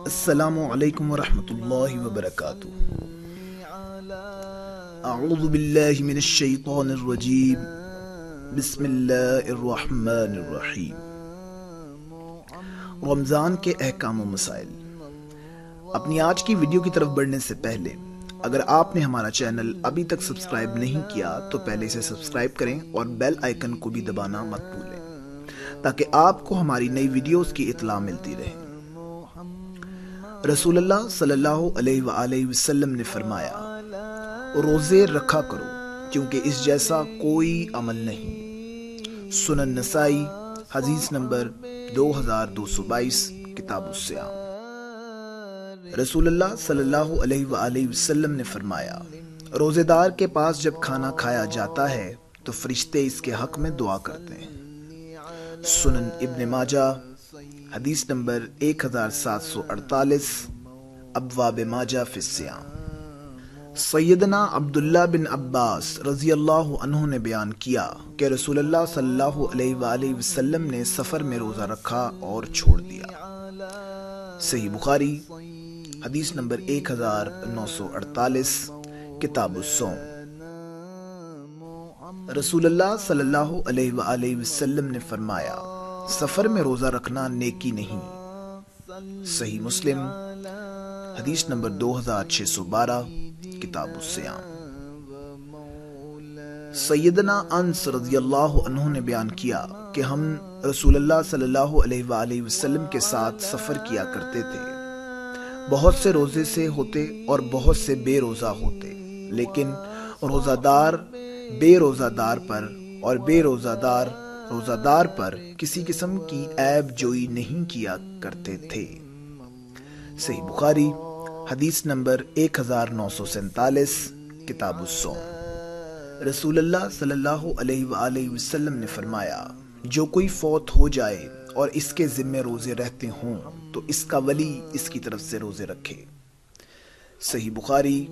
السلام علیکم ورحمۃ اللہ وبرکاتہ۔ اعوذ باللہ من الشیطان الرجیم، بسم اللہ الرحمن الرحیم۔ رمضان کے احکام و مسائل۔ اپنی آج کی ویڈیو کی طرف بڑھنے سے پہلے اگر آپ نے ہمارا چینل ابھی تک سبسکرائب نہیں کیا تو پہلے اسے سبسکرائب کریں اور بیل آئیکن کو بھی دبانا مت بھولیں تاکہ آپ کو ہماری نئی ویڈیوز کی اطلاع ملتی رہے۔ رسول اللہ صلی اللہ علیہ وآلہ وسلم نے فرمایا، روزے رکھا کرو کیونکہ اس جیسا کوئی عمل نہیں۔ سنن نسائی، حدیث نمبر 2222، کتاب الصیام۔ رسول اللہ صلی اللہ علیہ وآلہ وسلم نے فرمایا، روزے دار کے پاس جب کھانا کھایا جاتا ہے تو فرشتے اس کے حق میں دعا کرتے ہیں۔ سنن ابن ماجہ، حدیث نمبر 1748، ابواب ماجہ فی الصیام۔ سیدنا عبداللہ بن عباس رضی اللہ عنہ نے بیان کیا کہ رسول اللہ صلی اللہ علیہ وآلہ وسلم نے سفر میں روزہ رکھا اور چھوڑ دیا۔ صحیح بخاری، حدیث نمبر 1948، کتاب الصوم۔ رسول اللہ صلی اللہ علیہ وآلہ وسلم نے فرمایا، سفر میں روزہ رکھنا نیکی نہیں۔ صحیح مسلم، حدیث نمبر 2612، کتاب الصیام۔ سیدنا انس رضی اللہ عنہ نے بیان کیا کہ ہم رسول اللہ صلی اللہ علیہ وآلہ وسلم کے ساتھ سفر کیا کرتے تھے۔ بہت سے روزے سے ہوتے اور بہت سے بے روزہ ہوتے، لیکن روزہ دار بے روزہ دار پر اور بے روزہ دار روزہ دار پر کسی قسم کی عیب جوئی نہیں کیا کرتے تھے۔ صحیح بخاری، حدیث نمبر 1947، کتاب الصوم۔ رسول اللہ صلی اللہ علیہ وآلہ وسلم نے فرمایا، جو کوئی فوت ہو جائے اور اس کے ذمے روزے رہتے ہوں تو اس کا ولی اس کی طرف سے روزے رکھے۔ صحیح بخاری،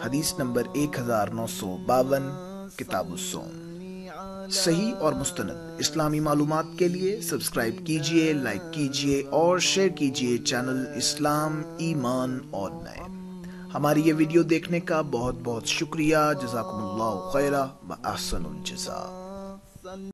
حدیث نمبر 1952، کتاب الصوم۔ صحیح اور مستند اسلامی معلومات کے لیے سبسکرائب کیجئے، لائک کیجئے اور شیئر کیجئے چینل اسلام، ایمان اور میں۔ ہماری یہ ویڈیو دیکھنے کا بہت بہت شکریہ۔ جزاکم اللہ خیرہ و احسن الجزاء۔